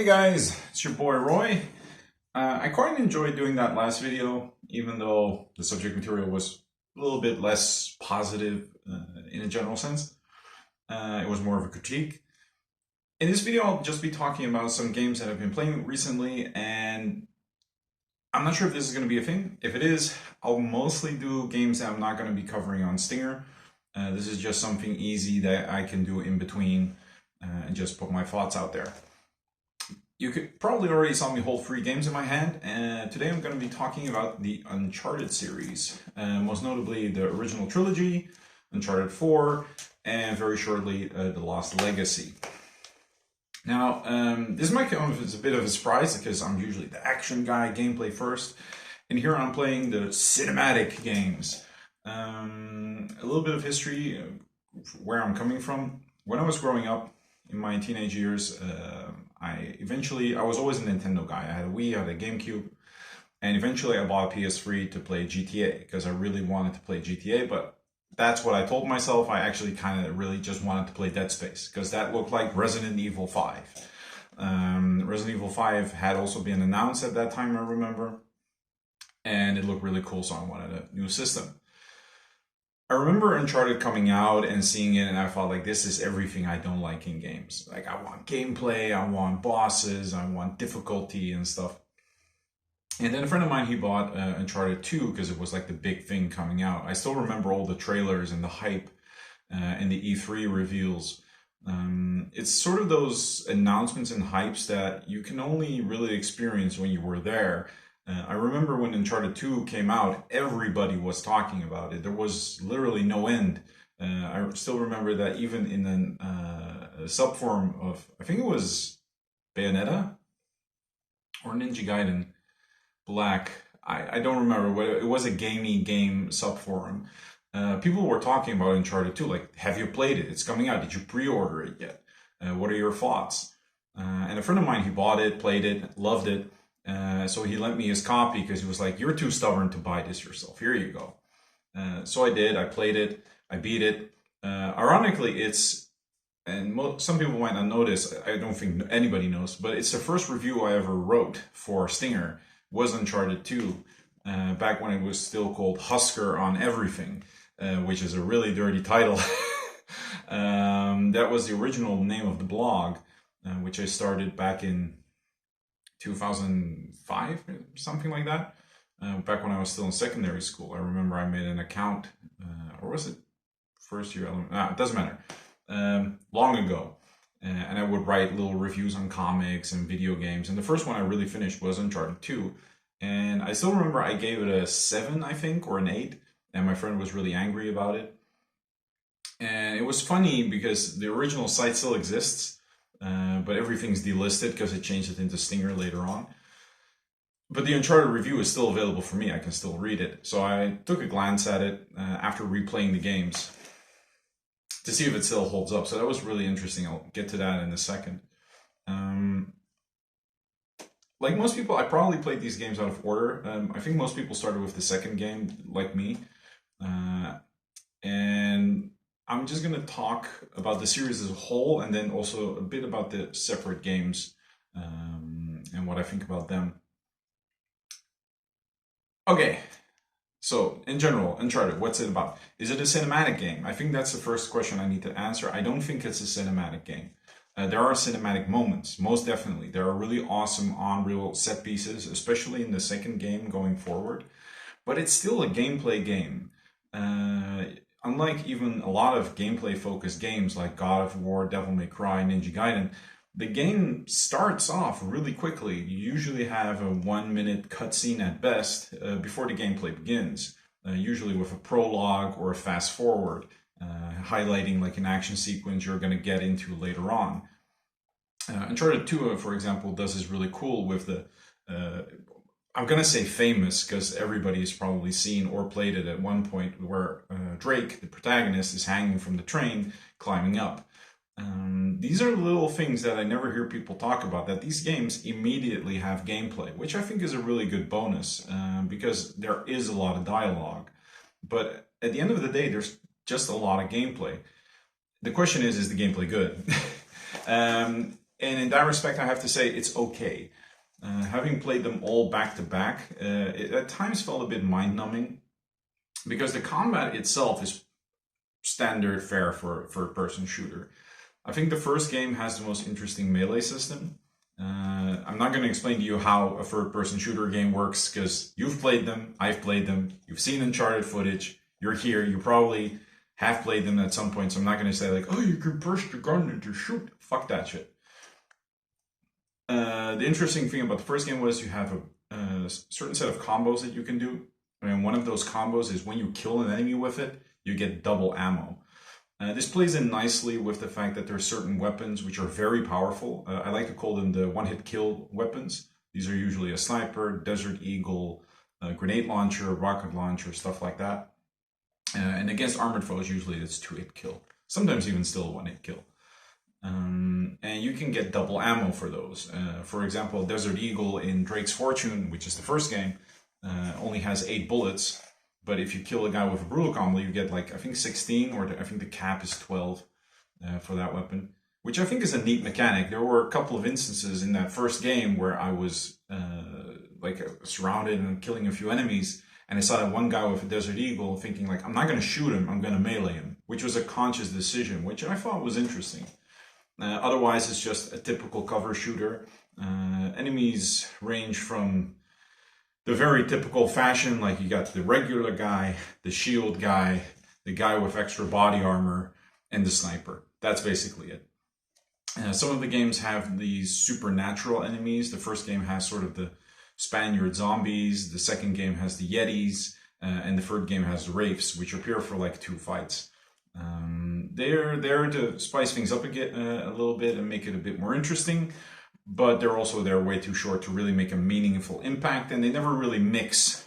Hey guys, it's your boy Roy. I quite enjoyed doing that last video, even though the subject material was a little bit less positive in a general sense. It was more of a critique. In this video, I'll just be talking about some games that I've been playing recently, and I'm not sure if this is going to be a thing. If it is, I'll mostly do games that I'm not going to be covering on Stinger. This is just something easy that I can do in between and just put my thoughts out there. You could probably already saw me hold 3 games in my hand, and today I'm going to be talking about the Uncharted series, most notably the original trilogy, Uncharted 4, and very shortly The Lost Legacy. Now, this might come as a bit of a surprise because I'm usually the action guy, gameplay first, and here I'm playing the cinematic games. A little bit of history, where I'm coming from. When I was growing up in my teenage years, I was always a Nintendo guy. I had a Wii, I had a GameCube, and eventually I bought a PS3 to play GTA because I really wanted to play GTA, but that's what I told myself. I actually kind of really just wanted to play Dead Space because that looked like Resident Evil 5. Resident Evil 5 had also been announced at that time, I remember, and it looked really cool, so I wanted a new system. I remember Uncharted coming out and seeing it, and I felt like this is everything I don't like in games. Like, I want gameplay, I want bosses, I want difficulty and stuff. And then a friend of mine, he bought Uncharted 2 because it was like the big thing coming out. I still remember all the trailers and the hype and the E3 reveals. It's sort of those announcements and hypes that you can only really experience when you were there. I remember when Uncharted 2 came out, everybody was talking about it. There was literally no end. I still remember that even in a subforum of, I think it was Bayonetta or Ninja Gaiden Black. I don't remember, but it was a gamey game subforum. People were talking about Uncharted 2, like, have you played it? It's coming out. Did you pre-order it yet? What are your thoughts? And a friend of mine, he bought it, played it, loved it. So he lent me his copy because he was like, you're too stubborn to buy this yourself. Here you go. So I did. I played it. I beat it. Ironically, some people might not notice, I don't think anybody knows, but it's the first review I ever wrote for Stinger was Uncharted 2, back when it was still called Husker on Everything, which is a really dirty title. That was the original name of the blog, which I started back in 2005, something like that. Back when I was still in secondary school, I remember I made an account, or was it first year? It doesn't matter. Long ago, and I would write little reviews on comics and video games. And the first one I really finished was Uncharted 2, and I still remember I gave it a 7, I think, or an 8, and my friend was really angry about it. And it was funny because the original site still exists. But everything's delisted because it changed it into Stinger later on. But the Uncharted review is still available for me. I can still read it. So I took a glance at it after replaying the games to see if it still holds up. So that was really interesting. I'll get to that in a second. Like most people, I probably played these games out of order. I think most people started with the second game, like me. And I'm just going to talk about the series as a whole and then also a bit about the separate games and what I think about them. Okay, so in general, Uncharted, what's it about? Is it a cinematic game? I think that's the first question I need to answer. I don't think it's a cinematic game. There are cinematic moments, most definitely. There are really awesome on-reel set pieces, especially in the second game going forward. But it's still a gameplay game. Unlike even a lot of gameplay-focused games like God of War, Devil May Cry, Ninja Gaiden, the game starts off really quickly. You usually have a 1-minute cutscene at best before the gameplay begins, usually with a prologue or a fast forward, highlighting like an action sequence you're going to get into later on. Uncharted 2, for example, does this really cool with the I'm going to say famous because everybody has probably seen or played it at one point where Drake, the protagonist, is hanging from the train, climbing up. These are little things that I never hear people talk about, that these games immediately have gameplay, which I think is a really good bonus because there is a lot of dialogue. But at the end of the day, there's just a lot of gameplay. The question is the gameplay good? And in that respect, I have to say it's okay. Having played them all back to back, it at times felt a bit mind-numbing because the combat itself is standard fare for a third-person shooter. I think the first game has the most interesting melee system. I'm not going to explain to you how a third-person shooter game works because you've played them, I've played them, you've seen Uncharted footage, you're here, you probably have played them at some point, so I'm not going to say like, oh, you can push the gun and to shoot. Fuck that shit. The interesting thing about the first game was you have a certain set of combos that you can do. And one of those combos is when you kill an enemy with it, you get double ammo. This plays in nicely with the fact that there are certain weapons which are very powerful. I like to call them the one-hit kill weapons. These are usually a sniper, Desert Eagle, a grenade launcher, rocket launcher, stuff like that. And against armored foes, usually it's 2-hit kill. Sometimes even still a 1-hit kill. And you can get double ammo for those. For example, Desert Eagle in Drake's Fortune, which is the first game, only has 8 bullets. But if you kill a guy with a brutal combo, you get like, I think 16, or I think the cap is 12 for that weapon, which I think is a neat mechanic. There were a couple of instances in that first game where I was surrounded and killing a few enemies, and I saw that one guy with a Desert Eagle thinking like, I'm not going to shoot him, I'm going to melee him, which was a conscious decision, which I thought was interesting. Otherwise, it's just a typical cover shooter. Enemies range from the very typical fashion, like you got the regular guy, the shield guy, the guy with extra body armor, and the sniper. That's basically it. Some of the games have these supernatural enemies. The first game has sort of the Spaniard zombies, the second game has the Yetis, and the third game has the Wraiths, which appear for like 2 fights. They're there to spice things up a little bit and make it a bit more interesting, but they're also there way too short to really make a meaningful impact, and they never really mix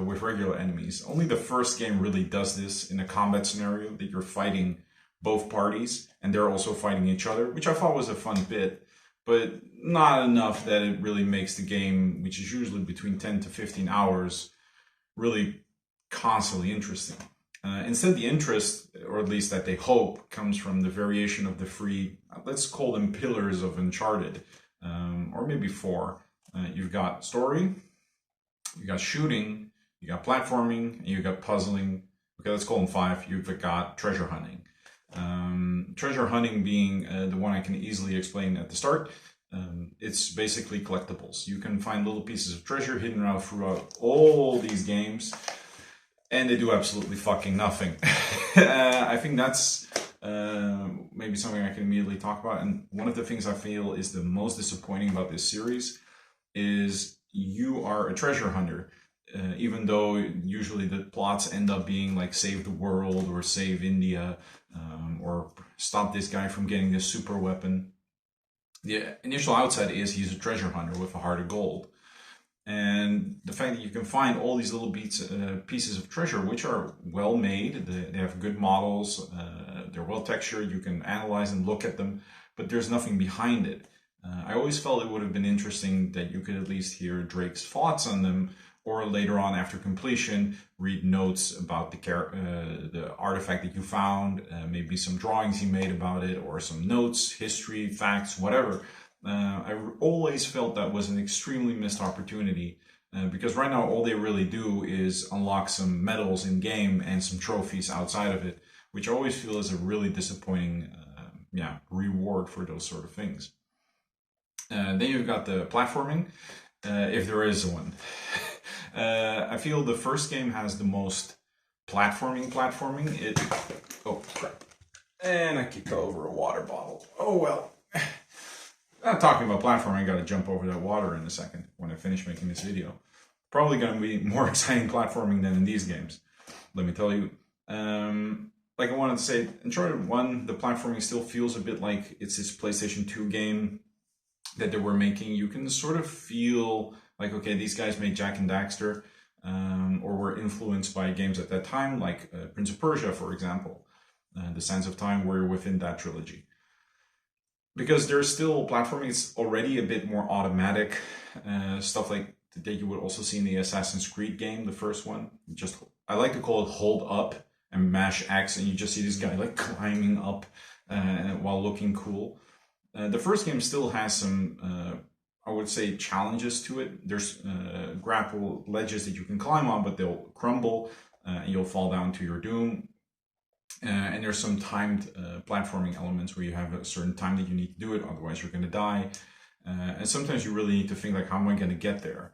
with regular enemies. Only the first game really does this in a combat scenario, that you're fighting both parties and they're also fighting each other, which I thought was a fun bit, but not enough that it really makes the game, which is usually between 10 to 15 hours, really constantly interesting. Instead, the interest, or at least that they hope, comes from the variation of the 3, let's call them pillars of Uncharted, or maybe 4. You've got story, you got shooting, you got platforming, and you got puzzling. Okay, let's call them 5. You've got treasure hunting. Treasure hunting being the one I can easily explain at the start. It's basically collectibles. You can find little pieces of treasure hidden out throughout all these games, and they do absolutely fucking nothing. I think that's maybe something I can immediately talk about. And one of the things I feel is the most disappointing about this series is you are a treasure hunter. Even though usually the plots end up being like save the world or save India, or stop this guy from getting this super weapon. The initial outset is he's a treasure hunter with a heart of gold. And the fact that you can find all these little pieces of treasure, which are well made, they have good models, they're well textured, you can analyze and look at them, but there's nothing behind it. I always felt it would have been interesting that you could at least hear Drake's thoughts on them, or later on after completion, read notes about the artifact that you found, maybe some drawings he made about it, or some notes, history, facts, whatever. I always felt that was an extremely missed opportunity, because right now all they really do is unlock some medals in game and some trophies outside of it, which I always feel is a really disappointing reward for those sort of things. Then you've got the platforming, if there is one. I feel the first game has the most platforming. Oh crap! And I kicked over a water bottle. Oh well. I'm talking about platforming. I got to jump over that water in a second when I finish making this video. Probably going to be more exciting platforming than in these games, let me tell you. Like I wanted to say, Uncharted 1, the platforming still feels a bit like it's this PlayStation 2 game that they were making. You can sort of feel like, okay, these guys made Jak and Daxter, or were influenced by games at that time, like Prince of Persia, for example. The Sands of Time were within that trilogy. Because there's still platforming, it's already a bit more automatic, stuff like that you would also see in the Assassin's Creed game, the first one. I like to call it hold up and mash X, and you just see this guy like climbing up while looking cool. The first game still has some, I would say, challenges to it. There's grapple ledges that you can climb on, but they'll crumble and you'll fall down to your doom. And there's some timed platforming elements where you have a certain time that you need to do it, otherwise you're going to die. And sometimes you really need to think like, how am I going to get there?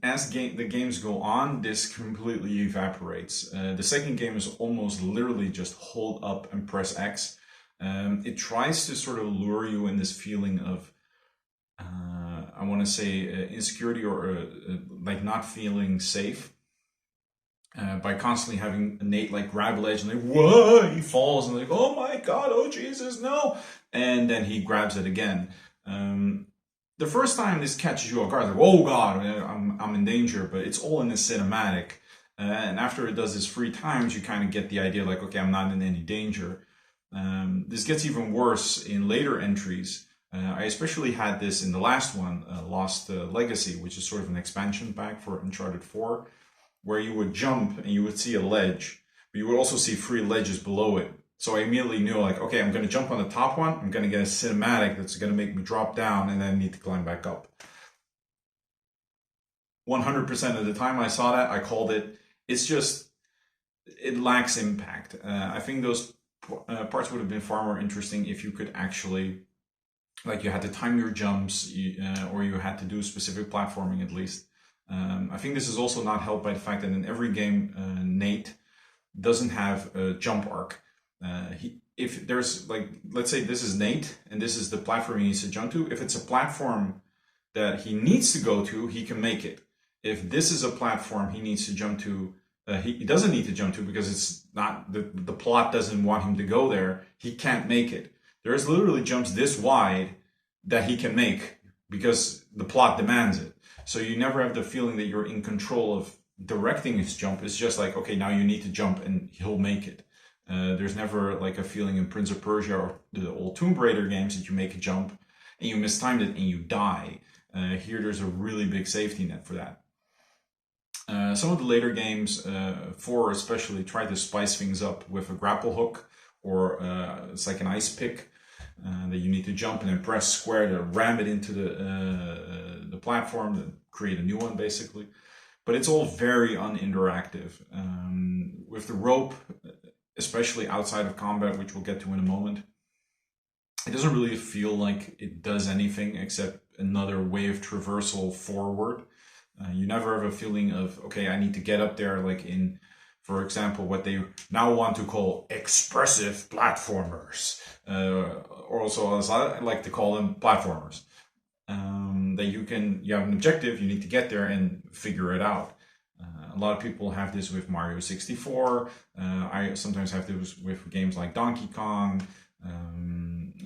As the games go on, this completely evaporates. The second game is almost literally just hold up and press X. It tries to sort of lure you in this feeling of, I want to say, insecurity or like not feeling safe. By constantly having Nate like grab a ledge and like, whoa, he falls and like, oh my god, oh Jesus, no. And then he grabs it again. The first time this catches you off guard, like, oh god, I'm in danger, but it's all in the cinematic. And after it does this 3 times, you kind of get the idea like, okay, I'm not in any danger. This gets even worse in later entries. I especially had this in the last one, Lost Legacy, which is sort of an expansion pack for Uncharted 4, where you would jump and you would see a ledge, but you would also see 3 ledges below it. So I immediately knew like, okay, I'm going to jump on the top one, I'm going to get a cinematic that's going to make me drop down, and then I need to climb back up. 100% of the time I saw that, I called it. It's just, it lacks impact. I think those parts would have been far more interesting if you could actually, like, you had to time your jumps, or you had to do specific platforming at least. I think this is also not helped by the fact that in every game, Nate doesn't have a jump arc. If there's like, let's say this is Nate and this is the platform he needs to jump to. If it's a platform that he needs to go to, he can make it. If this is a platform he needs to jump to, he doesn't need to jump to because it's not, the plot doesn't want him to go there, he can't make it. There's literally jumps this wide that he can make because the plot demands it. So you never have the feeling that you're in control of directing his jump. It's just like, okay, now you need to jump and he'll make it. There's never like a feeling in Prince of Persia or the old Tomb Raider games that you make a jump and you mistimed it and you die. Here there's a really big safety net for that. Some of the later games, 4 especially, try to spice things up with a grapple hook, or it's like an ice pick that you need to jump and then press square to ram it into the platform to create a new one, basically. But it's all very uninteractive. With the rope, especially outside of combat, which we'll get to in a moment, it doesn't really feel like it does anything except another way of traversal forward. You never have a feeling of, okay, I need to get up there, like in, for example, what they now want to call expressive platformers, or also as I like to call them, platformers. That you have an objective, you need to get there and figure it out. A lot of people have this with Mario 64. I sometimes have this with games like Donkey Kong.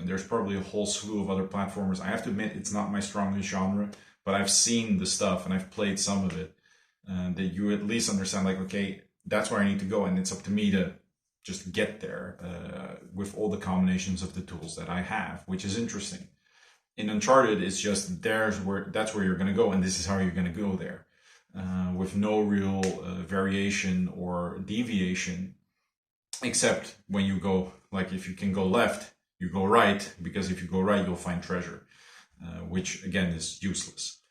There's probably a whole slew of other platformers. I have to admit, it's not my strongest genre, but I've seen the stuff and I've played some of it. That you at least understand, like, okay, that's where I need to go, and it's up to me to just get there with all the combinations of the tools that I have, which is interesting. In Uncharted, it's just that's where you're going to go, and this is how you're going to go there, with no real variation or deviation, except when you go, like, if you can go left, you go right, because if you go right, you'll find treasure, which again is useless.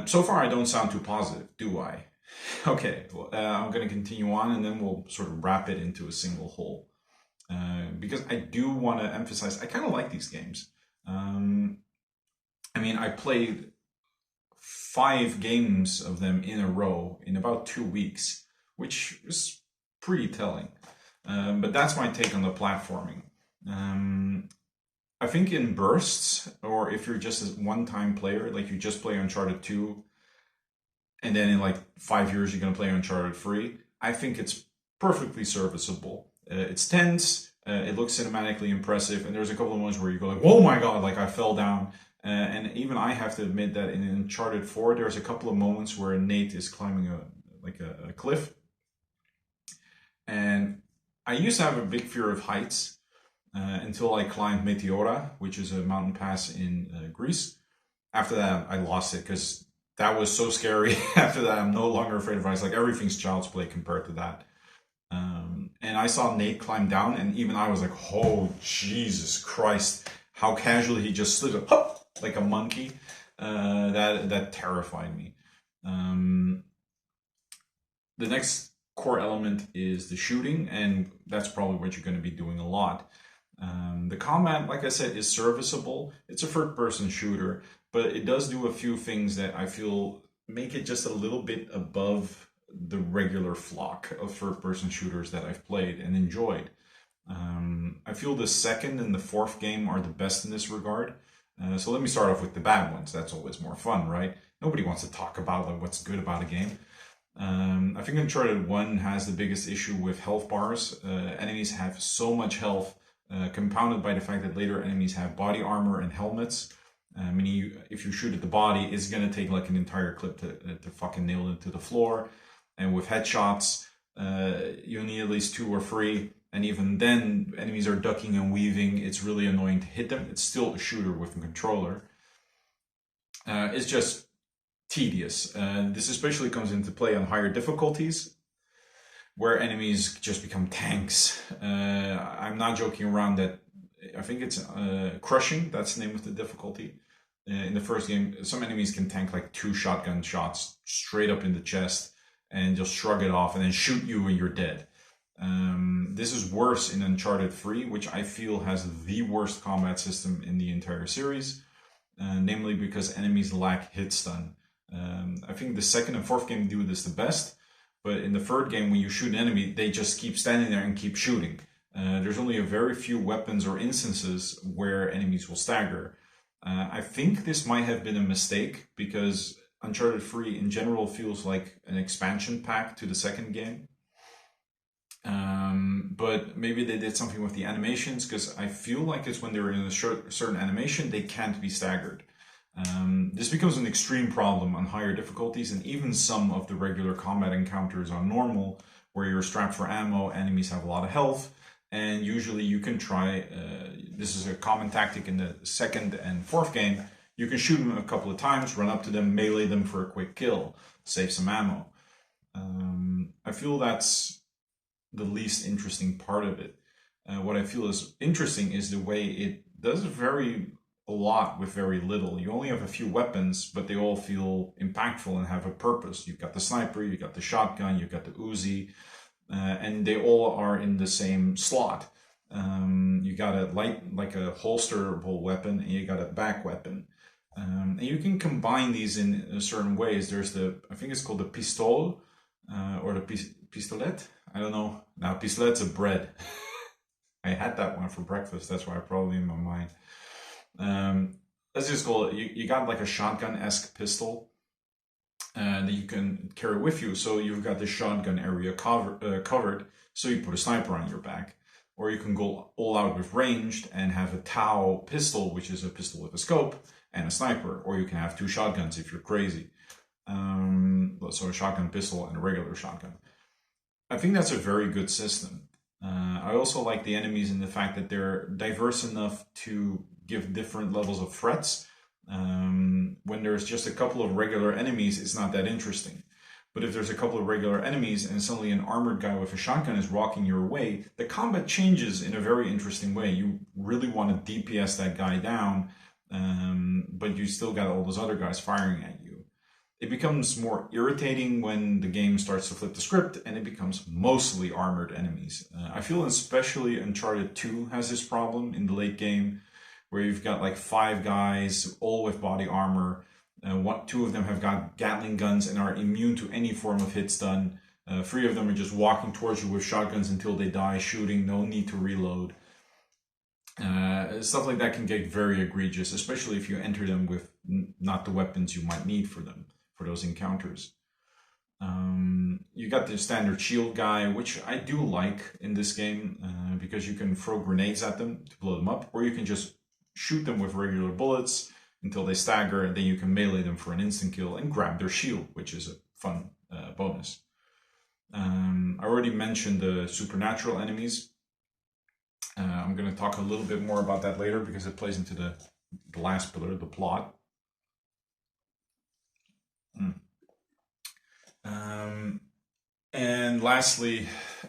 So far, I don't sound too positive, do I? Okay, well, I'm going to continue on, and then we'll sort of wrap it into a single whole. Because I do want to emphasize, I kind of like these games. I mean, I played 5 games of them in a row in about 2 weeks, which is pretty telling. But that's my take on the platforming. I think in bursts, or if you're just a one-time player, like you just play Uncharted 2, and then in like 5 years you're going to play Uncharted 3, I think it's perfectly serviceable. It's tense, it looks cinematically impressive, and there's a couple of moments where you go like, oh my god, like I fell down. And even I have to admit that in Uncharted 4, there's a couple of moments where Nate is climbing a cliff. And I used to have a big fear of heights until I climbed Meteora, which is a mountain pass in Greece. After that, I lost it because that was so scary. After that, I'm no longer afraid of heights. Like, everything's child's play compared to that. and I saw Nate climb down, and even I was like, oh, Jesus Christ, how casually he just slid up, hop, like a monkey. That terrified me. The next core element is the shooting, and that's probably what you're going to be doing a lot. The combat, like I said, is serviceable. It's a third-person shooter, but it does do a few things that I feel make it just a little bit above the regular flock of third-person shooters that I've played and enjoyed. I feel the second and the fourth game are the best in this regard. So let me start off with the bad ones. That's always more fun, right? Nobody wants to talk about like, what's good about a game. I think Uncharted 1 has the biggest issue with health bars. Enemies have so much health, compounded by the fact that later enemies have body armor and helmets. Meaning if you shoot at the body, it's going to take like an entire clip to fucking nail it to the floor. And with headshots, you'll need at least 2 or 3. And even then, enemies are ducking and weaving. It's really annoying to hit them. It's still a shooter with a controller. It's just tedious. This especially comes into play on higher difficulties, where enemies just become tanks. I'm not joking around that. I think it's crushing. That's the name of the difficulty. In the first game, some enemies can tank like 2 shotgun shots straight up in the chest and just shrug it off and then shoot you and you're dead. This is worse in Uncharted 3, which I feel has the worst combat system in the entire series, namely because enemies lack hit stun. I think the second and fourth game do this the best, but in the third game, when you shoot an enemy, they just keep standing there and keep shooting. There's only a very few weapons or instances where enemies will stagger. I think this might have been a mistake because Uncharted 3 in general feels like an expansion pack to the second game. But maybe they did something with the animations, because I feel like it's when they're in a certain animation, they can't be staggered. This becomes an extreme problem on higher difficulties, and even some of the regular combat encounters on normal, where you're strapped for ammo, enemies have a lot of health, and usually you can try, this is a common tactic in the second and fourth game, you can shoot them a couple of times, run up to them, melee them for a quick kill, save some ammo. I feel that's the least interesting part of it. What I feel is interesting is the way it does vary a lot with very little. You only have a few weapons, but they all feel impactful and have a purpose. You've got the sniper, you've got the shotgun, you've got the Uzi, and they all are in the same slot. You got a like a holsterable weapon, and you got a back weapon. And you can combine these in certain ways. There's I think it's called the pistol, or the pistolet. I don't know. Now, pistolet's a bread. I had that one for breakfast. That's why I probably in my mind. Let's just call it. You got like a shotgun-esque pistol that you can carry with you. So you've got the shotgun area covered. So you put a sniper on your back, or you can go all out with ranged and have a Tau pistol, which is a pistol with a scope, and a sniper. Or you can have 2 shotguns if you're crazy. So a shotgun pistol and a regular shotgun. I think that's a very good system. I also like the enemies in the fact that they're diverse enough to give different levels of threats. When there's just a couple of regular enemies, it's not that interesting. But if there's a couple of regular enemies and suddenly an armored guy with a shotgun is walking your way, the combat changes in a very interesting way. You really want to DPS that guy down, but you still got all those other guys firing at you. It becomes more irritating when the game starts to flip the script and it becomes mostly armored enemies. I feel especially Uncharted 2 has this problem in the late game, where you've got like 5 guys, all with body armor. 2 of them have got Gatling guns and are immune to any form of hit stun. 3 of them are just walking towards you with shotguns until they die, shooting, no need to reload. Stuff like that can get very egregious, especially if you enter them with not the weapons you might need for them, for those encounters. You got the standard shield guy, which I do like in this game, because you can throw grenades at them to blow them up, or you can just shoot them with regular bullets until they stagger, and then you can melee them for an instant kill and grab their shield, which is a fun bonus. I already mentioned the supernatural enemies. I'm going to talk a little bit more about that later because it plays into the last pillar, the plot. And lastly,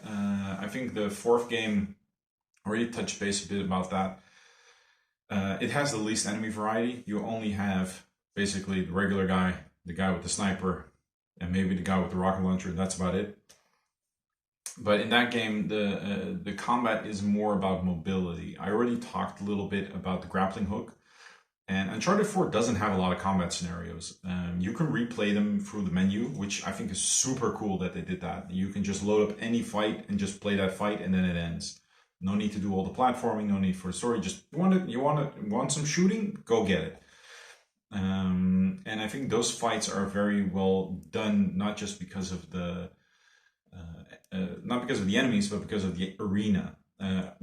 I think the fourth game already touched base a bit about that. It has the least enemy variety. You only have basically the regular guy, the guy with the sniper, and maybe the guy with the rocket launcher. That's about it. But in that game, the combat is more about mobility. I already talked a little bit about the grappling hook, and Uncharted 4 doesn't have a lot of combat scenarios. You can replay them through the menu, which I think is super cool that they did that. You can just load up any fight and just play that fight, and then it ends. No need to do all the platforming. No need for a story. Just want some shooting? Go get it. And I think those fights are very well done, not just because of not because of the enemies, but because of the arena.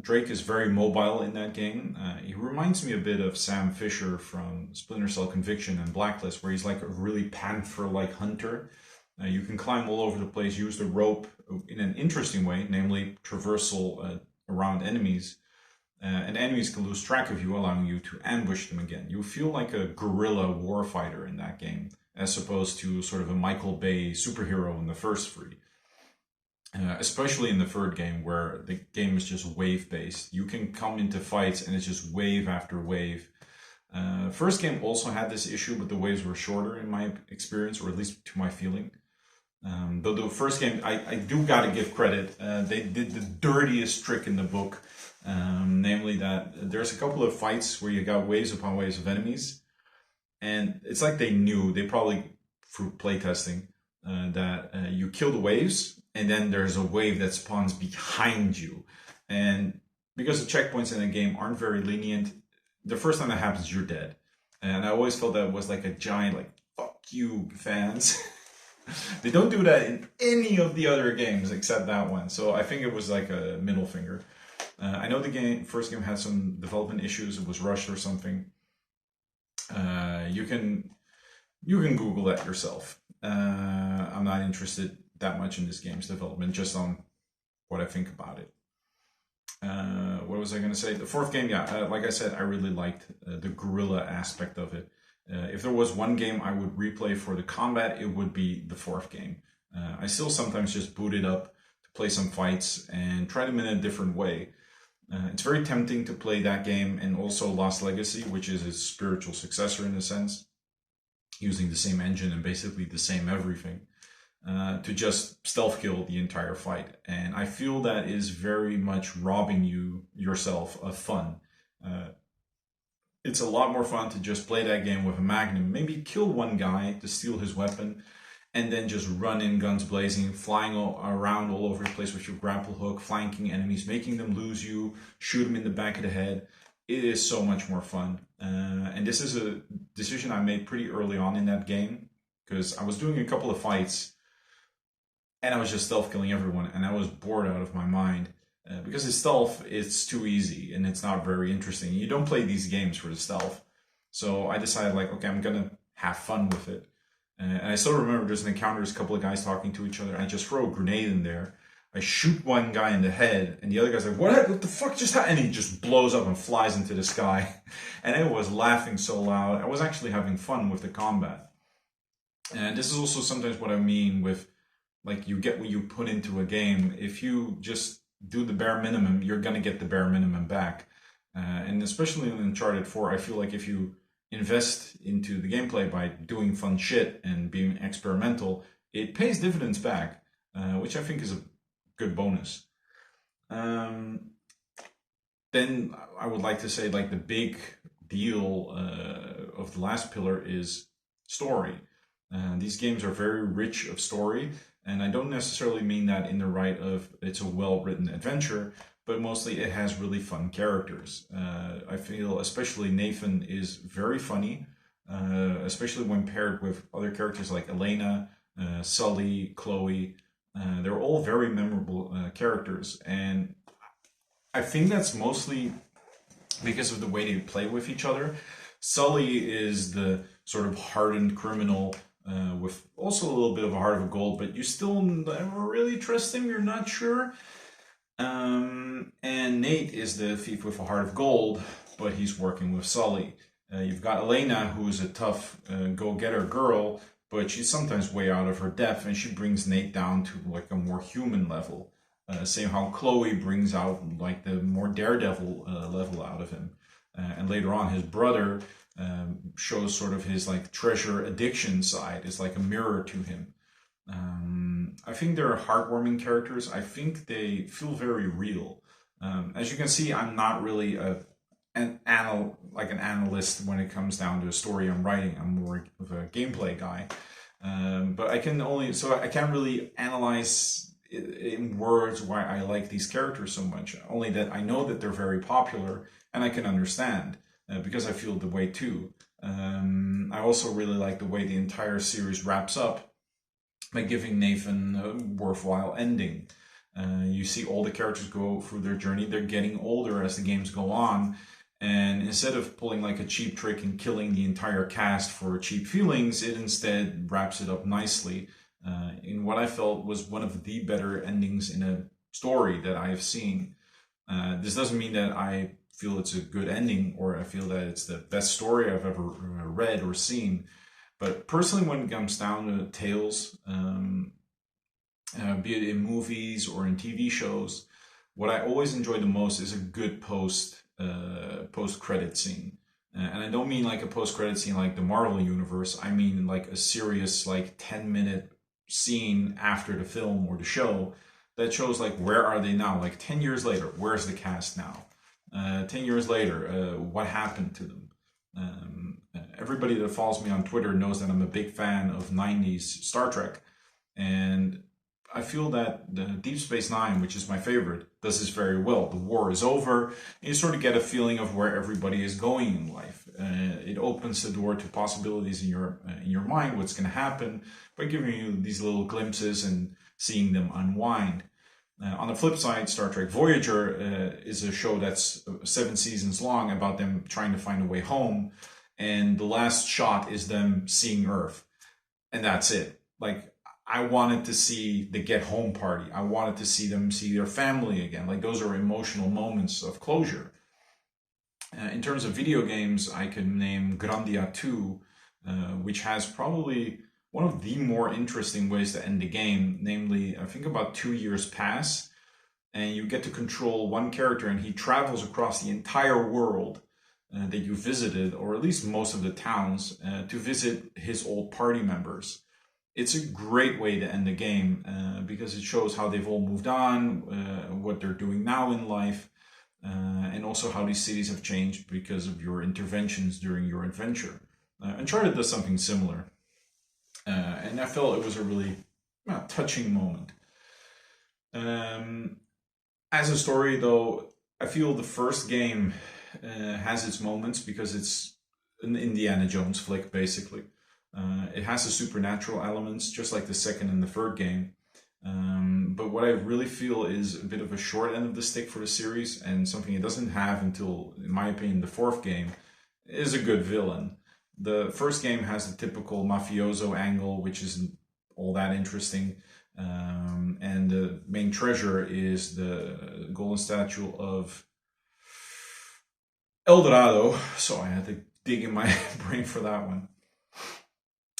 Drake is very mobile in that game. He reminds me a bit of Sam Fisher from Splinter Cell Conviction and Blacklist, where he's like a really panther-like hunter. You can climb all over the place, use the rope in an interesting way, namely traversal around enemies. And enemies can lose track of you, allowing you to ambush them again. You feel like a guerrilla warfighter in that game, as opposed to sort of a Michael Bay superhero in the first three. Especially in the third game, where the game is just wave-based. You can come into fights and it's just wave after wave. First game also had this issue, but the waves were shorter in my experience, or at least to my feeling. Though the first game, I do gotta give credit. They did the dirtiest trick in the book, namely that there's a couple of fights where you got waves upon waves of enemies, and it's like they knew, they probably through playtesting, that you kill the waves, and then there's a wave that spawns behind you. And because the checkpoints in the game aren't very lenient, the first time that happens, you're dead. And I always felt that was like a giant, like, fuck you, fans. They don't do that in any of the other games except that one. So I think it was like a middle finger. I know the first game had some development issues. It was rushed or something. You can Google that yourself. I'm not interested that much in this game's development, just on what I think about it. What was I going to say? The fourth game, yeah, like I said, I really liked the guerrilla aspect of it. If there was one game I would replay for the combat, it would be the fourth game. I still sometimes just boot it up to play some fights and try them in a different way. It's very tempting to play that game and also Lost Legacy, which is its spiritual successor in a sense, using the same engine and basically the same everything, to just stealth kill the entire fight. And I feel that is very much robbing yourself of fun. It's a lot more fun to just play that game with a magnum, maybe kill one guy to steal his weapon, and then just run in guns blazing, flying around all over the place with your grapple hook, flanking enemies, making them lose you, shoot them in the back of the head. It is so much more fun. And this is a decision I made pretty early on in that game, because I was doing a couple of fights and I was just stealth killing everyone, and I was bored out of my mind. Because it's stealth, it's too easy and it's not very interesting. You don't play these games for the stealth. So I decided, like, okay, I'm gonna have fun with it. And I still remember there's an encounter, there's a couple of guys talking to each other. I just throw a grenade in there. I shoot one guy in the head, and the other guy's like, what the fuck just happened? And he just blows up and flies into the sky. And I was laughing so loud. I was actually having fun with the combat. And this is also sometimes what I mean with, like, you get what you put into a game. If you just do the bare minimum, you're going to get the bare minimum back. And especially in Uncharted 4, I feel like if you invest into the gameplay by doing fun shit and being experimental, it pays dividends back, which I think is a good bonus. Then I would like to say, like, the big deal of the last pillar is story. These games are very rich of story, and I don't necessarily mean that in the right of it's a well-written adventure, but mostly it has really fun characters. I feel especially Nathan is very funny, especially when paired with other characters like Elena, Sully, Chloe. They're all very memorable characters, and I think that's mostly because of the way they play with each other. Sully is the sort of hardened criminal with also a little bit of a heart of gold, but you still never really trust him, you're not sure. And Nate is the thief with a heart of gold, but he's working with Sully. You've got Elena, who's a tough go-getter girl, but she's sometimes way out of her depth, and she brings Nate down to like a more human level. Same how Chloe brings out like the more daredevil level out of him. And later on, his brother shows sort of his like treasure addiction side. It's like a mirror to him. I think they're heartwarming characters. I think they feel very real. As you can see, I'm not really an analyst when it comes down to a story I'm writing. I'm more of a gameplay guy. But I can't really analyze in words why I like these characters so much. Only that I know that they're very popular, and I can understand because I feel the way too. I also really like the way the entire series wraps up by giving Nathan a worthwhile ending. You see all the characters go through their journey. They're getting older as the games go on. And instead of pulling like a cheap trick and killing the entire cast for cheap feelings, it instead wraps it up nicely in what I felt was one of the better endings in a story that I have seen. This doesn't mean that I feel it's a good ending or I feel that it's the best story I've ever read or seen. But personally, when it comes down to tales, be it in movies or in TV shows, what I always enjoy the most is a good post-credit scene. And I don't mean like a post-credit scene like the Marvel universe. I mean like a serious like 10-minute scene after the film or the show that shows like where are they now? Like 10 years later, where's the cast now? 10 years later, what happened to them? Everybody that follows me on Twitter knows that I'm a big fan of 90s Star Trek. And I feel that the Deep Space Nine, which is my favorite, does this very well. The war is over, and you sort of get a feeling of where everybody is going in life. It opens the door to possibilities in your mind, what's going to happen, by giving you these little glimpses and seeing them unwind. On the flip side, Star Trek Voyager is a show that's 7 seasons long about them trying to find a way home, and the last shot is them seeing Earth, and that's it. Like, I wanted to see the get home party. I wanted to see them see their family again. Like, those are emotional moments of closure. In terms of video games, I can name Grandia 2, which has probably one of the more interesting ways to end the game. Namely, I think about 2 years pass, and you get to control one character, and he travels across the entire world that you visited, or at least most of the towns, to visit his old party members. It's a great way to end the game because it shows how they've all moved on, what they're doing now in life, and also how these cities have changed because of your interventions during your adventure. Uncharted does something similar, and I felt it was a really touching moment. As a story, though, I feel the first game has its moments because it's an Indiana Jones flick, basically. It has the supernatural elements, just like the second and the third game. But what I really feel is a bit of a short end of the stick for the series, and something it doesn't have until, in my opinion, the fourth game, is a good villain. The first game has the typical mafioso angle, which isn't all that interesting. And the main treasure is the golden statue of El Dorado. So I had to dig in my brain for that one.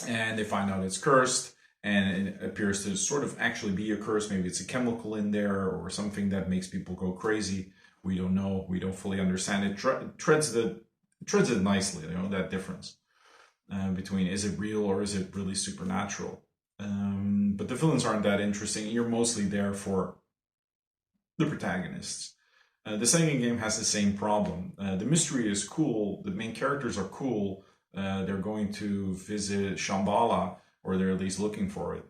And they find out it's cursed, and it appears to sort of actually be a curse. Maybe it's a chemical in there or something that makes people go crazy. We don't know. We don't fully understand it. Treads it nicely, that difference between is it real or is it really supernatural. But the villains aren't that interesting. You're mostly there for the protagonists. The second game has the same problem. The mystery is cool. The main characters are cool. They're going to visit Shambhala, or they're at least looking for it.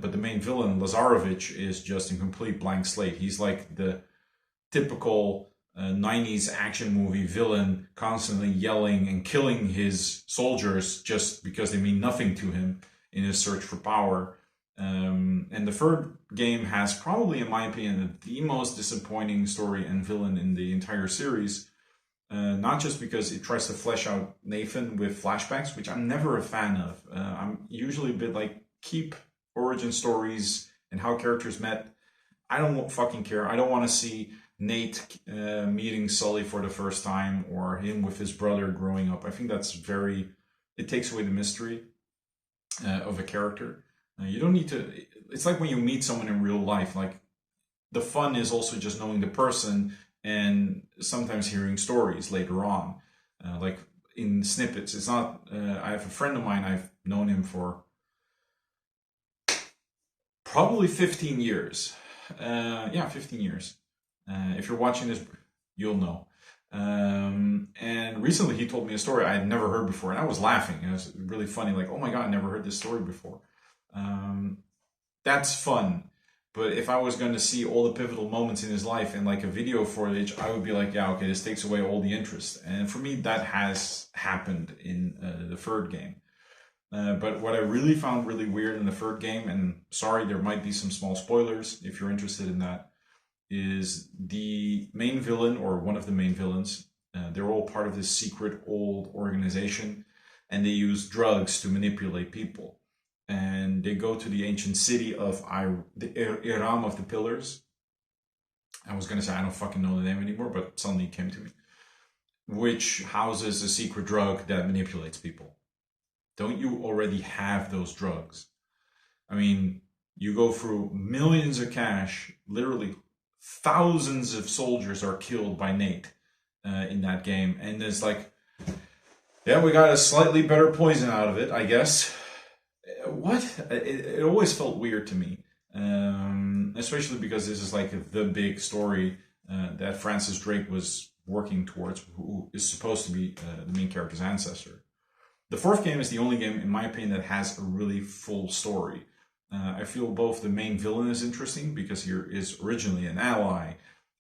But the main villain, Lazarevich, is just a complete blank slate. He's like the typical 90s action movie villain, constantly yelling and killing his soldiers just because they mean nothing to him in his search for power. And the third game has probably, in my opinion, the most disappointing story and villain in the entire series. Not just because it tries to flesh out Nathan with flashbacks, which I'm never a fan of. I'm usually a bit like, keep origin stories and how characters met. I don't fucking care. I don't want to see Nate meeting Sully for the first time, or him with his brother growing up. I think that's it takes away the mystery. of a character. You don't need to. It's like when you meet someone in real life. Like the fun is also just knowing the person and sometimes hearing stories later on, like in snippets. It's not. I have a friend of mine. I've known him for probably 15 years. Yeah, 15 years. If you're watching this, you'll know. And recently he told me a story I had never heard before, and I was laughing. It was really funny, like, oh my God, I never heard this story before. Um, that's fun. But if I was going to see all the pivotal moments in his life in like a video footage, I would be like, yeah, okay, this takes away all the interest. And for me, that has happened in the third game. But what I really found really weird in the third game, and sorry, there might be some small spoilers if you're interested in that, is the main villain or one of the main villains. They're all part of this secret old organization, and they use drugs to manipulate people. And they go to the ancient city of the Iram of the Pillars. I was going to say I don't fucking know the name anymore, but suddenly it came to me. Which houses a secret drug that manipulates people. Don't you already have those drugs? I mean, you go through millions of cash, literally thousands of soldiers are killed by Nate in that game. And there's like, yeah, we got a slightly better poison out of it, I guess. What? It always felt weird to me. Especially because this is like the big story that Francis Drake was working towards, who is supposed to be the main character's ancestor. The fourth game is the only game, in my opinion, that has a really full story. I feel both the main villain is interesting because he is originally an ally,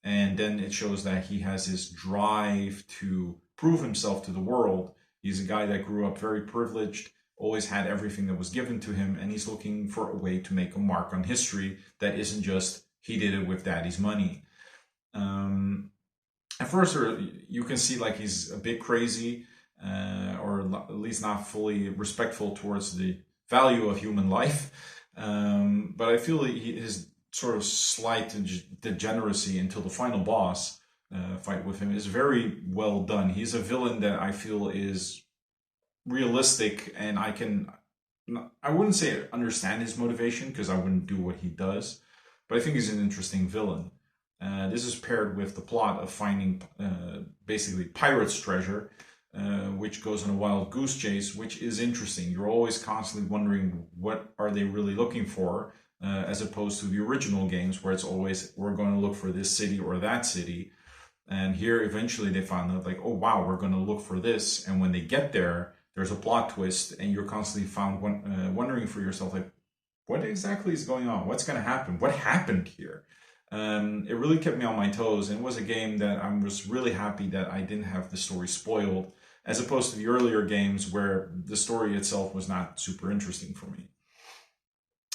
and then it shows that he has this drive to prove himself to the world. He's a guy that grew up very privileged, always had everything that was given to him, and he's looking for a way to make a mark on history that isn't just he did it with daddy's money. At first, you can see like he's a bit crazy, or at least not fully respectful towards the value of human life. But I feel his sort of slight degeneracy until the final boss fight with him is very well done. He's a villain that I feel is realistic, and I wouldn't say understand his motivation because I wouldn't do what he does, but I think he's an interesting villain. This is paired with the plot of finding basically pirates' treasure, which goes on a wild goose chase, which is interesting. You're always constantly wondering what are they really looking for, as opposed to the original games where it's always we're going to look for this city or that city. And here eventually they found out like, oh wow, we're going to look for this. And when they get there, there's a plot twist, and you're constantly wondering for yourself like, what exactly is going on? What's going to happen? What happened here? It really kept me on my toes, and it was a game that I was really happy that I didn't have the story spoiled, as opposed to the earlier games where the story itself was not super interesting for me.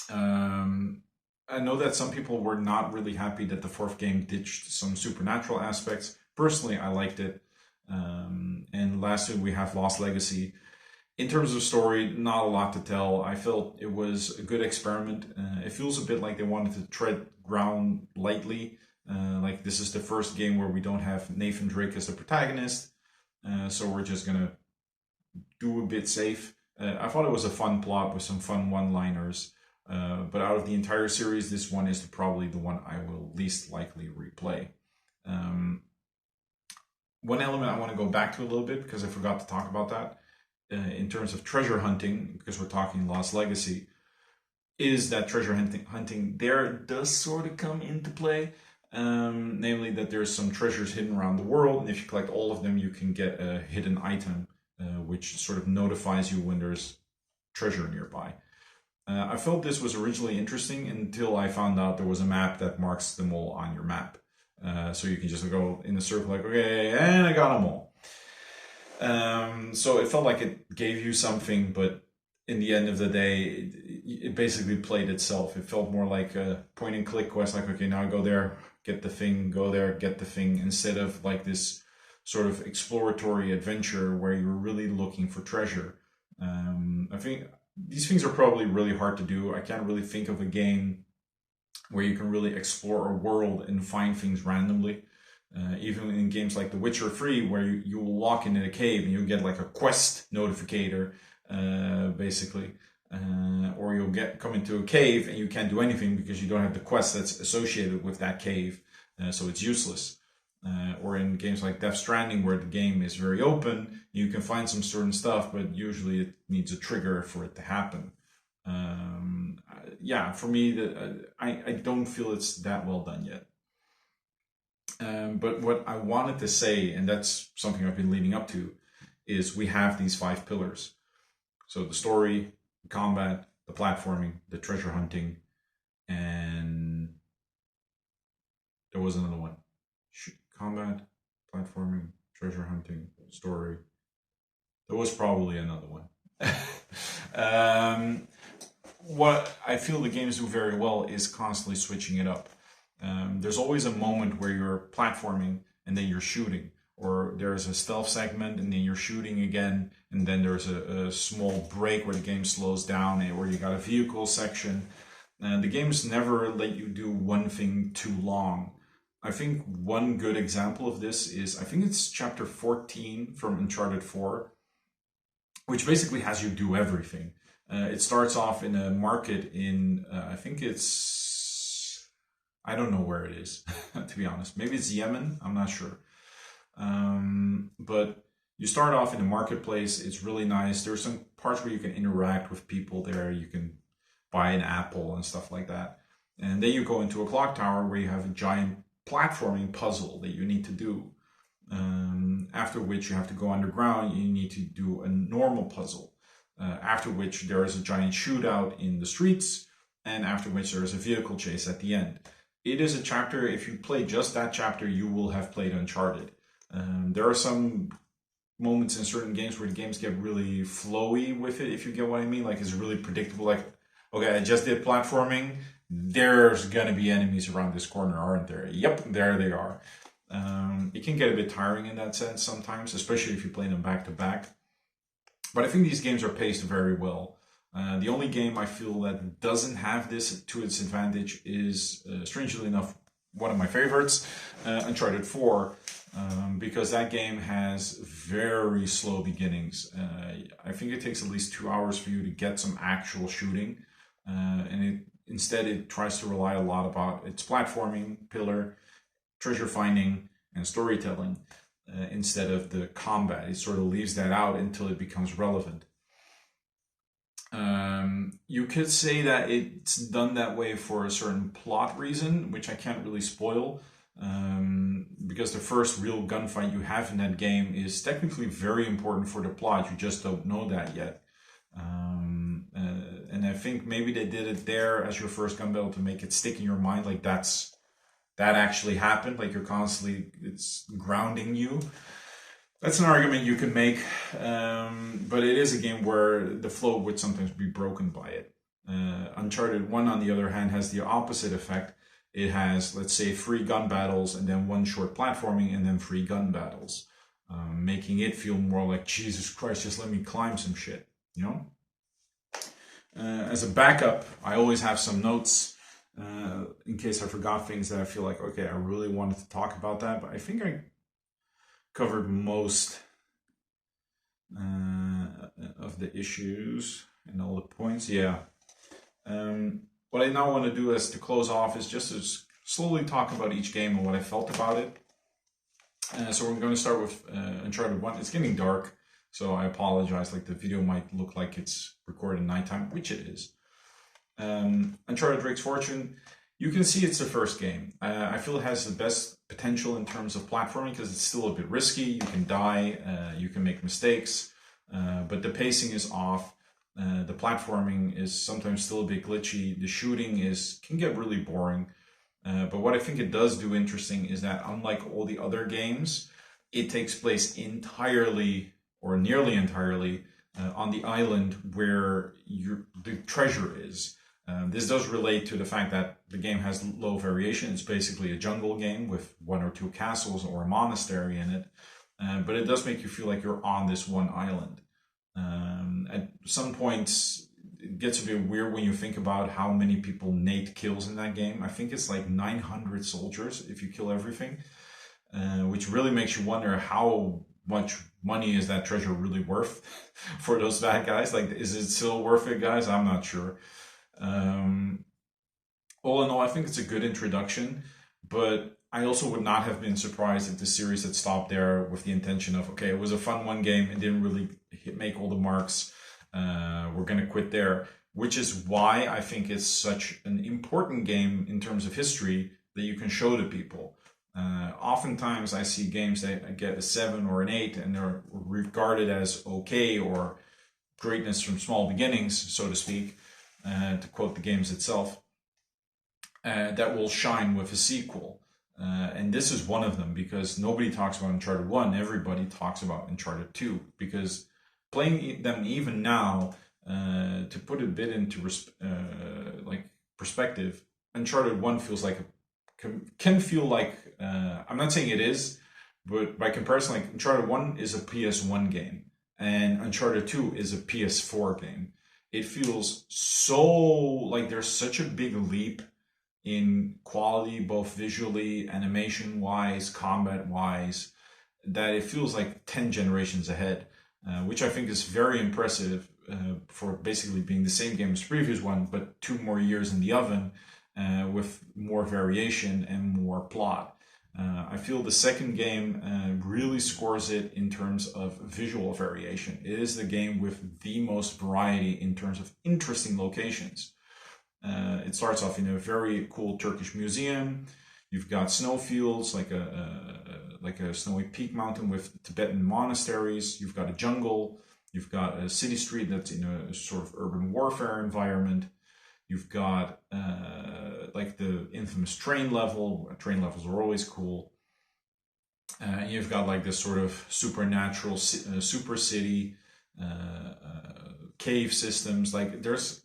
I know that some people were not really happy that the fourth game ditched some supernatural aspects. Personally, I liked it. And lastly, we have Lost Legacy. In terms of story, not a lot to tell. I felt it was a good experiment. It feels a bit like they wanted to tread ground lightly. Like this is the first game where we don't have Nathan Drake as the protagonist. So we're just going to do a bit safe. I thought it was a fun plot with some fun one-liners. But out of the entire series, this one is probably the one I will least likely replay. One element I want to go back to a little bit because I forgot to talk about that in terms of treasure hunting, because we're talking Lost Legacy, is that treasure hunting there does sort of come into play. Namely that there's some treasures hidden around the world, and if you collect all of them, you can get a hidden item, which sort of notifies you when there's treasure nearby. I felt this was originally interesting until I found out there was a map that marks them all on your map. So you can just go in a circle like, okay, and I got them all. So it felt like it gave you something, but in the end of the day, it basically played itself. It felt more like a point and click quest, like, okay, now go there, get the thing, go there, get the thing, instead of like this sort of exploratory adventure where you're really looking for treasure. I think these things are probably really hard to do. I can't really think of a game where you can really explore a world and find things randomly. Even in games like The Witcher 3, where you will walk into a cave and you get like a quest notificator, basically. or you'll come into a cave and you can't do anything because you don't have the quest that's associated with that cave, so it's useless. Or in games like Death Stranding, where the game is very open, you can find some certain stuff, but usually it needs a trigger for it to happen. Yeah, for me, I don't feel it's that well done yet. But what I wanted to say, and that's something I've been leading up to, is we have these 5 pillars. So the story, the combat, the platforming, the treasure hunting, and there was another one. Combat, platforming, treasure hunting, story. There was probably another one. What I feel the games do very well is constantly switching it up. There's always a moment where you're platforming and then you're shooting, or there's a stealth segment and then you're shooting again, and then there's a small break where the game slows down, or you got a vehicle section. The games never let you do one thing too long. I think one good example of this is, I think it's chapter 14 from Uncharted 4, which basically has you do everything. It starts off in a market in, I think it's, I don't know where it is, to be honest. Maybe it's Yemen, I'm not sure. But you start off in a marketplace, it's really nice. There's some parts where you can interact with people there, you can buy an apple and stuff like that. And then you go into a clock tower where you have a giant platforming puzzle that you need to do. After which you have to go underground, you need to do a normal puzzle. After which there is a giant shootout in the streets, and after which there is a vehicle chase at the end. It is a chapter, if you play just that chapter, you will have played Uncharted. There are some moments in certain games where the games get really flowy with it, if you get what I mean. Like, it's really predictable. Like, okay, I just did platforming. There's gonna be enemies around this corner, aren't there? Yep, there they are. It can get a bit tiring in that sense sometimes, especially if you play them back to back. But I think these games are paced very well. The only game I feel that doesn't have this to its advantage is, strangely enough, one of my favorites, Uncharted 4, because that game has very slow beginnings. I think it takes at least 2 hours for you to get some actual shooting, and instead it tries to rely a lot about its platforming pillar, treasure finding, and storytelling, instead of the combat. It sort of leaves that out until it becomes relevant. You could say that it's done that way for a certain plot reason, which I can't really spoil, because the first real gunfight you have in that game is technically very important for the plot. You just don't know that yet. And I think maybe they did it there as your first gun battle to make it stick in your mind, like that actually happened, like you're constantly, it's grounding you. That's an argument you can make, but it is a game where the flow would sometimes be broken by it. Uncharted 1, on the other hand, has the opposite effect. It has, let's say, 3 gun battles and then 1 short platforming and then 3 gun battles, making it feel more like, Jesus Christ, just let me climb some shit, you know? As a backup, I always have some notes in case I forgot things that I feel like, okay, I really wanted to talk about that, but I think I covered most of the issues and all the points. Yeah. What I now want to do as to close off is just to slowly talk about each game and what I felt about it. So we're going to start with Uncharted 1. It's getting dark, so I apologize. Like, the video might look like it's recorded nighttime, which it is. Uncharted Drake's Fortune, you can see it's the first game. I feel it has the best potential in terms of platforming because it's still a bit risky. You can die, you can make mistakes, but the pacing is off. The platforming is sometimes still a bit glitchy. The shooting can get really boring. But what I think it does do interesting is that, unlike all the other games, it takes place entirely or nearly entirely on the island where the treasure is. This does relate to the fact that the game has low variation. It's basically a jungle game with 1 or 2 castles or a monastery in it. But it does make you feel like you're on this one island. At some points, it gets a bit weird when you think about how many people Nate kills in that game. I think it's like 900 soldiers if you kill everything, which really makes you wonder how much money is that treasure really worth for those bad guys? Like, is it still worth it, guys? I'm not sure. Um, all in all, I think it's a good introduction, but I also would not have been surprised if the series had stopped there with the intention of, okay, it was a fun one game, it didn't really make all the marks, we're going to quit there, which is why I think it's such an important game in terms of history that you can show to people. Oftentimes I see games that get a 7 or an 8 and they're regarded as okay or greatness from small beginnings, so to speak, to quote the games itself, that will shine with a sequel. And this is one of them, because nobody talks about Uncharted 1, everybody talks about Uncharted 2, because playing them even now, to put a bit into like perspective, Uncharted 1 feels like can feel like, I'm not saying it is, but by comparison, like Uncharted 1 is a PS1 game and Uncharted 2 is a PS4 game. It feels so like there's such a big leap in quality, both visually, animation wise, combat wise, that it feels like 10 generations ahead, which I think is very impressive, for basically being the same game as the previous one, but 2 more years in the oven, with more variation and more plot. I feel the second game really scores it in terms of visual variation. It is the game with the most variety in terms of interesting locations. It starts off in a very cool Turkish museum. You've got snowfields, like a snowy peak mountain with Tibetan monasteries. You've got a jungle. You've got a city street that's in a sort of urban warfare environment. You've got like the infamous train level. Train levels are always cool. You've got like this sort of supernatural super city, cave systems. Like there's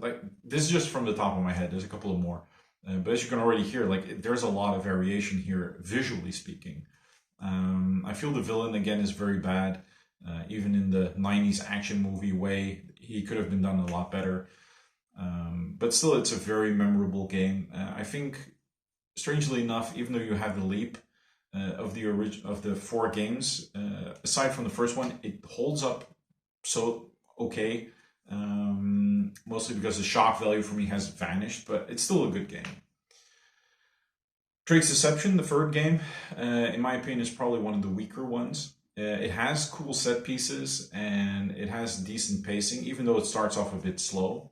like this is just from the top of my head. There's a couple of more, but as you can already hear, like there's a lot of variation here, visually speaking. I feel the villain again is very bad. Even in the 90s action movie way, he could have been done a lot better. But still, it's a very memorable game. I think, strangely enough, even though you have the leap of the 4 games, aside from the first one, it holds up so okay. Mostly because the shock value for me has vanished, but it's still a good game. Drake's Deception, the third game, in my opinion, is probably one of the weaker ones. It has cool set pieces and it has decent pacing, even though it starts off a bit slow.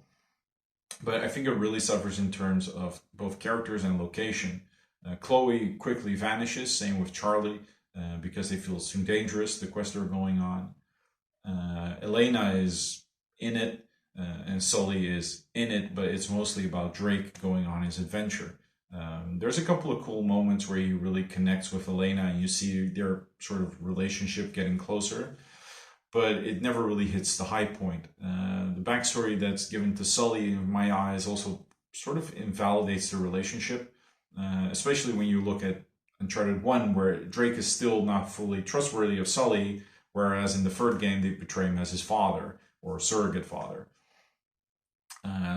But I think it really suffers in terms of both characters and location. Chloe quickly vanishes, same with Charlie, because they feel too dangerous, the quests are going on. Elena is in it, and Sully is in it, but it's mostly about Drake going on his adventure. There's a couple of cool moments where he really connects with Elena and you see their sort of relationship getting closer, but it never really hits the high point. The backstory that's given to Sully, in my eyes, also sort of invalidates the relationship, especially when you look at Uncharted 1, where Drake is still not fully trustworthy of Sully, whereas in the third game they portray him as his father or surrogate father.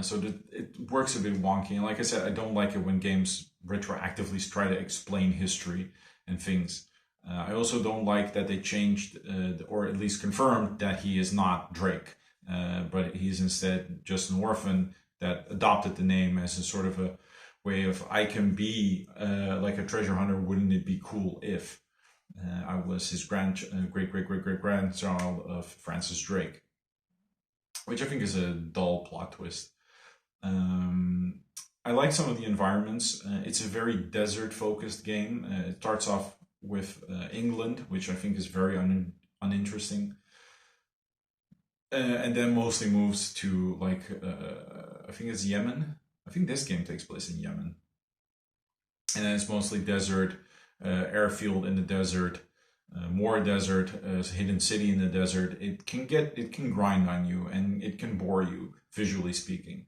So it works a bit wonky. And like I said, I don't like it when games retroactively try to explain history and things. I also don't like that they changed, or at least confirmed, that he is not Drake, but he's instead just an orphan that adopted the name as a sort of a way of, I can be like a treasure hunter, wouldn't it be cool if I was his great-great-great-great-grandchild of Francis Drake, which I think is a dull plot twist. I like some of the environments. It's a very desert-focused game. It starts off with England, which I think is very uninteresting, and then mostly moves to like I think it's Yemen. I think this game takes place in Yemen, and then it's mostly desert, airfield in the desert, more desert, hidden city in the desert. It can grind on you and it can bore you, visually speaking.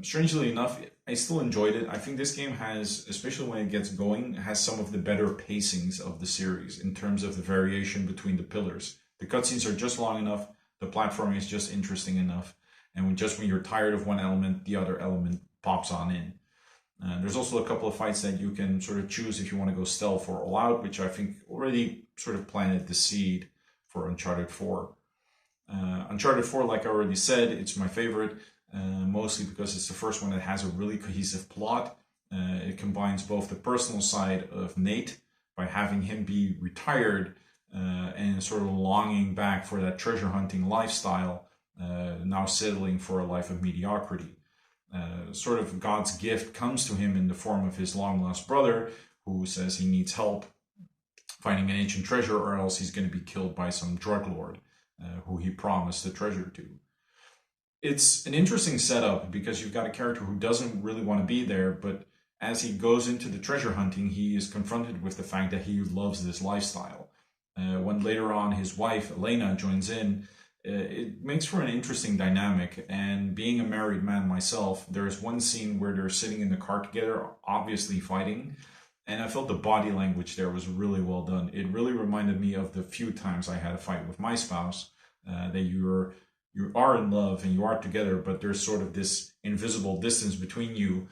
Strangely enough, I still enjoyed it. I think this game has, especially when it gets going, has some of the better pacings of the series in terms of the variation between the pillars. The cutscenes are just long enough, the platforming is just interesting enough, and when you're tired of one element, the other element pops on in. There's also a couple of fights that you can sort of choose if you want to go stealth or all out, which I think already sort of planted the seed for Uncharted 4. Uncharted 4, like I already said, it's my favorite, mostly because it's the first one that has a really cohesive plot. It combines both the personal side of Nate by having him be retired and sort of longing back for that treasure hunting lifestyle, now settling for a life of mediocrity. Sort of God's gift comes to him in the form of his long lost brother, who says he needs help finding an ancient treasure or else he's going to be killed by some drug lord who he promised the treasure to. It's an interesting setup because you've got a character who doesn't really want to be there, but as he goes into the treasure hunting, he is confronted with the fact that he loves this lifestyle. When later on his wife, Elena, joins in, it makes for an interesting dynamic. And being a married man myself, there's one scene where they're sitting in the car together, obviously fighting. And I felt the body language there was really well done. It really reminded me of the few times I had a fight with my spouse, that you are in love and you are together, but there's sort of this invisible distance between you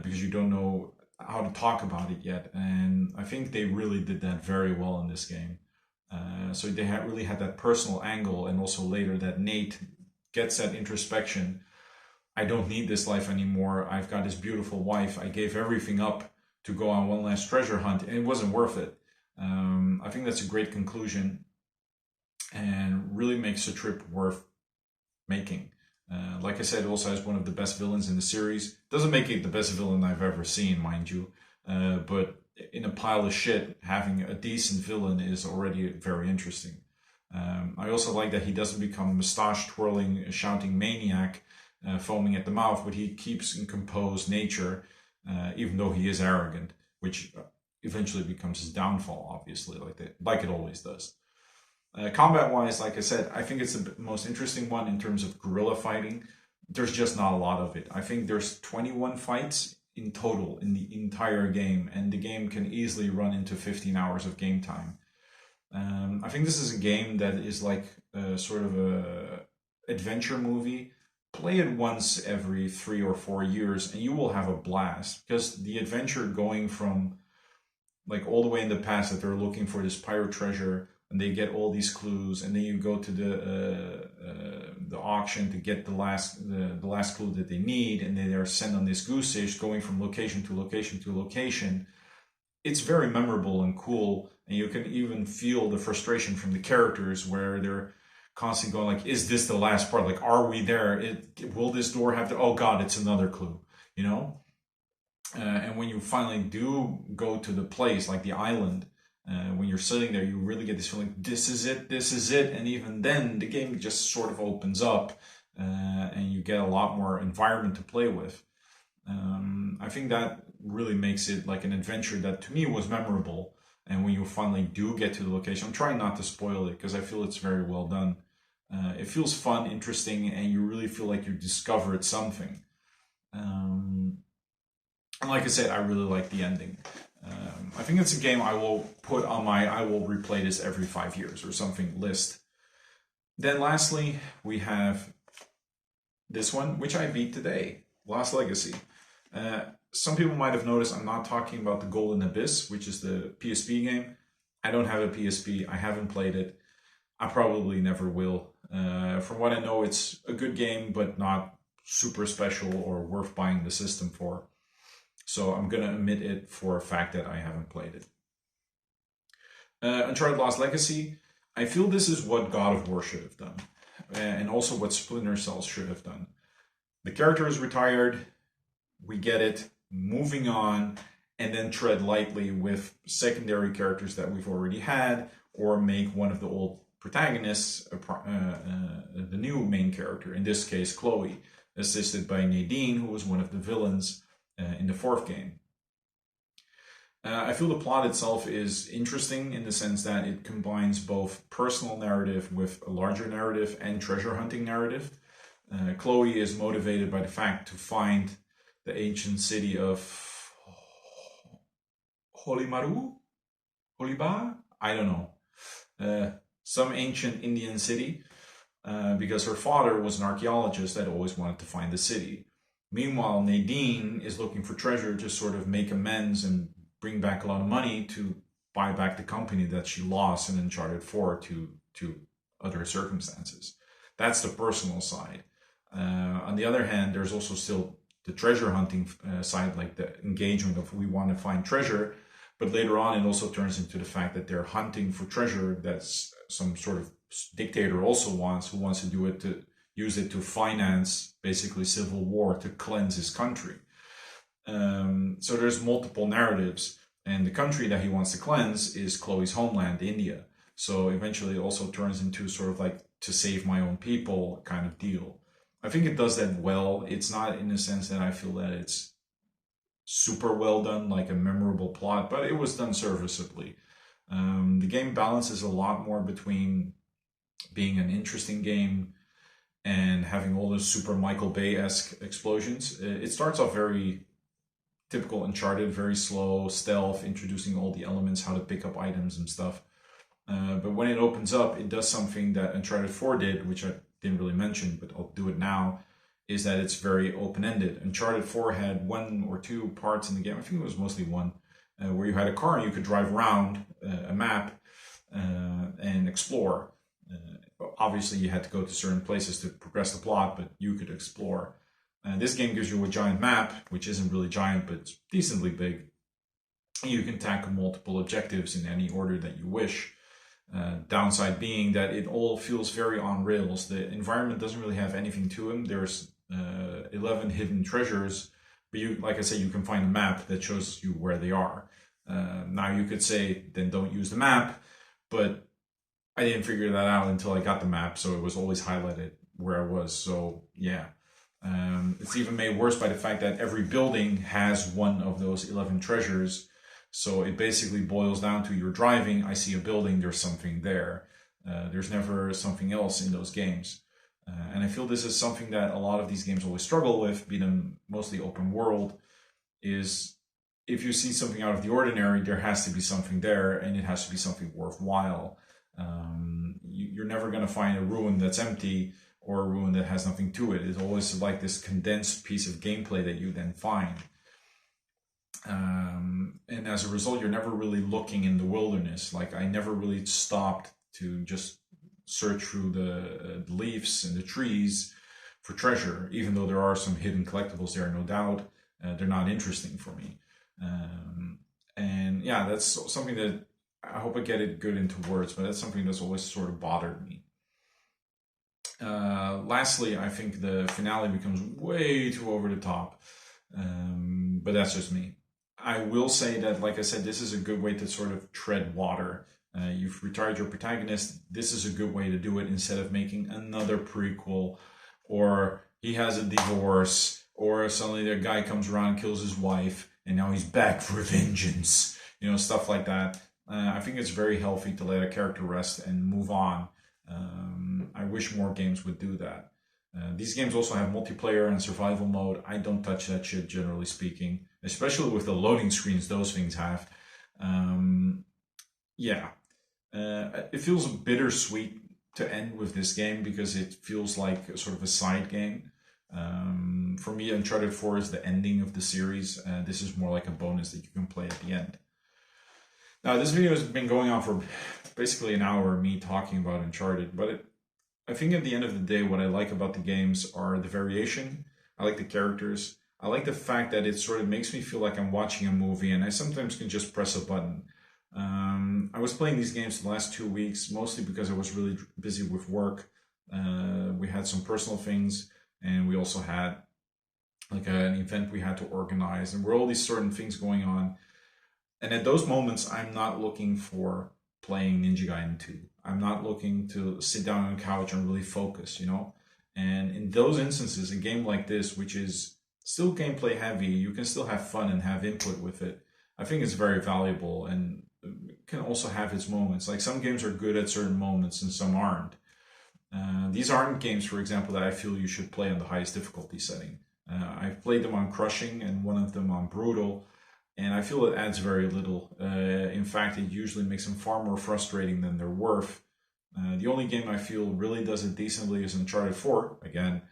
because you don't know how to talk about it yet. And I think they really did that very well in this game. So they really had that personal angle, and also later that Nate gets that introspection. I don't need this life anymore. I've got this beautiful wife. I gave everything up to go on one last treasure hunt, and it wasn't worth it. I think that's a great conclusion and really makes the trip worth making. Like I said, it also has one of the best villains in the series. Doesn't make it the best villain I've ever seen, mind you, but in a pile of shit, having a decent villain is already very interesting. I also like that he doesn't become a mustache-twirling, shouting maniac, foaming at the mouth, but he keeps in composed nature, even though he is arrogant, which eventually becomes his downfall, obviously, like it always does. Combat-wise, like I said, I think it's the most interesting one in terms of guerrilla fighting. There's just not a lot of it. I think there's 21 fights in total in the entire game, and the game can easily run into 15 hours of game time. I think this is a game that is like sort of a adventure movie. Play it once every 3 or 4 years and you will have a blast, because the adventure going from like all the way in the past that they're looking for this pirate treasure and they get all these clues, and then you go to the auction to get the last clue that they need, and then they're sent on this goose chase going from location to location to location. It's very memorable and cool, and you can even feel the frustration from the characters where they're constantly going like, is this the last part? Like, are we there? Will this door have to, oh God, it's another clue, you know? And when you finally do go to the place, like the island, when you're sitting there, you really get this feeling, this is it. And even then, the game just sort of opens up and you get a lot more environment to play with. I think that really makes it like an adventure that to me was memorable. And when you finally do get to the location, I'm trying not to spoil it because I feel it's very well done. It feels fun, interesting, and you really feel like you discovered something. And like I said, I really like the ending. I think it's a game I will put on my I will replay this every 5 years or something list. Then lastly, we have this one, which I beat today, Lost Legacy. Some people might have noticed I'm not talking about the Golden Abyss, which is the PSP game. I don't have a PSP. I haven't played it. I probably never will. From what I know, it's a good game, but not super special or worth buying the system for. So I'm going to omit it for a fact that I haven't played it. Uncharted Lost Legacy, I feel this is what God of War should have done. And also what Splinter Cell should have done. The character is retired. We get it. Moving on. And then tread lightly with secondary characters that we've already had. Or make one of the old protagonists the new main character. In this case, Chloe. Assisted by Nadine, who was one of the villains in the fourth game. I feel the plot itself is interesting in the sense that it combines both personal narrative with a larger narrative and treasure hunting narrative. Chloe is motivated by the fact to find the ancient city of Holimaru? Holiba? I don't know. Some ancient Indian city, because her father was an archaeologist that always wanted to find the city. Meanwhile, Nadine is looking for treasure to sort of make amends and bring back a lot of money to buy back the company that she lost in Uncharted 4 to to other circumstances. That's the personal side. On the other hand, there's also still the treasure hunting side, like the engagement of we want to find treasure, but later on it also turns into the fact that they're hunting for treasure that's some sort of dictator also wants, who wants to do it to use it to finance basically civil war to cleanse his country. So there's multiple narratives, and the country that he wants to cleanse is Chloe's homeland, India. So eventually it also turns into sort of like to save my own people kind of deal. I think it does that well. It's not in the sense that I feel that it's super well done, like a memorable plot, but it was done serviceably. The game balances a lot more between being an interesting game and having all those super Michael Bay-esque explosions. It starts off very typical Uncharted, very slow, stealth, introducing all the elements, how to pick up items and stuff. But when it opens up, it does something that Uncharted 4 did, which I didn't really mention, but I'll do it now, is that it's very open-ended. Uncharted 4 had one or two parts in the game, I think it was mostly one, where you had a car and you could drive around a map and explore. Obviously, you had to go to certain places to progress the plot, but you could explore. This game gives you a giant map, which isn't really giant, but it's decently big. You can tackle multiple objectives in any order that you wish. Downside being that it all feels very on rails. The environment doesn't really have anything to it. There's 11 hidden treasures, but you, like I said, you can find a map that shows you where they are. Now you could say, then don't use the map, but I didn't figure that out until I got the map, so it was always highlighted where I was. So yeah, it's even made worse by the fact that every building has one of those 11 treasures. So it basically boils down to you're driving, I see a building, there's something there. There's never something else in those games. And I feel this is something that a lot of these games always struggle with, be them mostly open world, is if you see something out of the ordinary, there has to be something there, and it has to be something worthwhile. You're never going to find a ruin that's empty or a ruin that has nothing to it. It's always like this condensed piece of gameplay that you then find. And as a result, you're never really looking in the wilderness. Like, I never really stopped to just search through the leaves and the trees for treasure, even though there are some hidden collectibles there, no doubt. They're not interesting for me. And yeah, that's something that I hope I get it good into words, but that's something that's always sort of bothered me. Lastly, I think the finale becomes way too over the top, but that's just me. I will say that, like I said, this is a good way to sort of tread water. You've retired your protagonist. This is a good way to do it instead of making another prequel, or he has a divorce, or suddenly the guy comes around and kills his wife, and now he's back for vengeance. You know, stuff like that. I think it's very healthy to let a character rest and move on. I wish more games would do that. These games also have multiplayer and survival mode. I don't touch that shit, generally speaking, especially with the loading screens those things have. It feels bittersweet to end with this game because it feels like sort of a side game. For me, Uncharted 4 is the ending of the series. This is more like a bonus that you can play at the end. Now, this video has been going on for basically an hour, me talking about Uncharted, but I think at the end of the day, what I like about the games are the variation. I like the characters. I like the fact that it sort of makes me feel like I'm watching a movie, and I sometimes can just press a button. I was playing these games the last 2 weeks, mostly because I was really busy with work. We had some personal things, and we also had like an event we had to organize, and there were all these certain things going on. And at those moments, I'm not looking for playing Ninja Gaiden 2. I'm not looking to sit down on the couch and really focus, you know? And in those instances, a game like this, which is still gameplay heavy, you can still have fun and have input with it. I think it's very valuable and can also have its moments. Like, some games are good at certain moments and some aren't. These aren't games, for example, that I feel you should play on the highest difficulty setting. I've played them on Crushing and one of them on Brutal, and I feel it adds very little. In fact, it usually makes them far more frustrating than they're worth. The only game I feel really does it decently is Uncharted 4, again,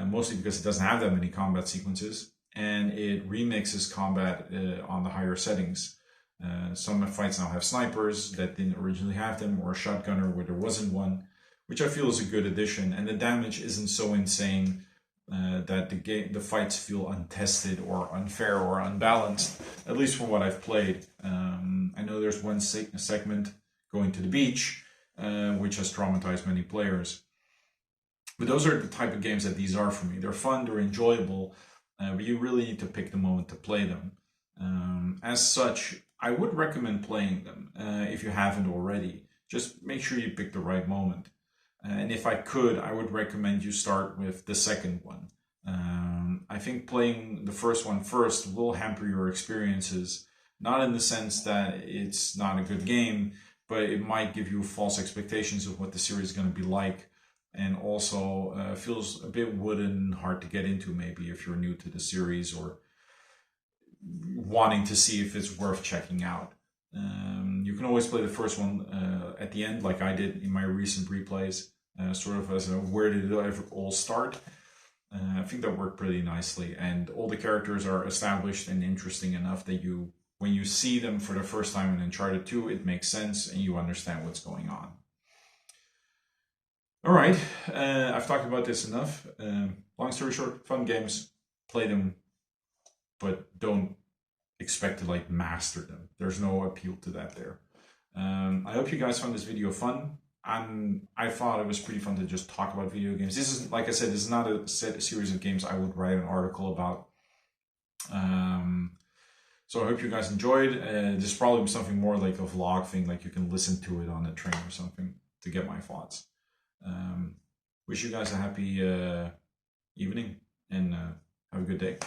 mostly because it doesn't have that many combat sequences, and it remixes combat on the higher settings. Some fights now have snipers that didn't originally have them, or a shotgunner where there wasn't one, which I feel is a good addition. And the damage isn't so insane that the fights feel untested or unfair or unbalanced, at least from what I've played. I know there's one segment going to the beach, which has traumatized many players. But those are the type of games that these are for me. They're fun, they're enjoyable, but you really need to pick the moment to play them. As such, I would recommend playing them if you haven't already. Just make sure you pick the right moment. And if I could, I would recommend you start with the second one. I think playing the first one first will hamper your experiences, not in the sense that it's not a good game, but it might give you false expectations of what the series is going to be like, and also feels a bit wooden, hard to get into maybe if you're new to the series or wanting to see if it's worth checking out. You can always play the first one at the end, like I did in my recent replays, sort of as a where did it all start. I think that worked pretty nicely, and all the characters are established and interesting enough that when you see them for the first time in Uncharted 2, it makes sense and you understand what's going on. All right, I've talked about this enough. Long story short, fun games, play them, but don't expect to like master them. There's no appeal to that there. I hope you guys found this video fun. I thought it was pretty fun to just talk about video games. This is, like I said, this is not a series of games I would write an article about. So I hope you guys enjoyed. There's probably something more like a vlog thing, like you can listen to it on a train or something to get my thoughts. Wish you guys a happy evening and have a good day.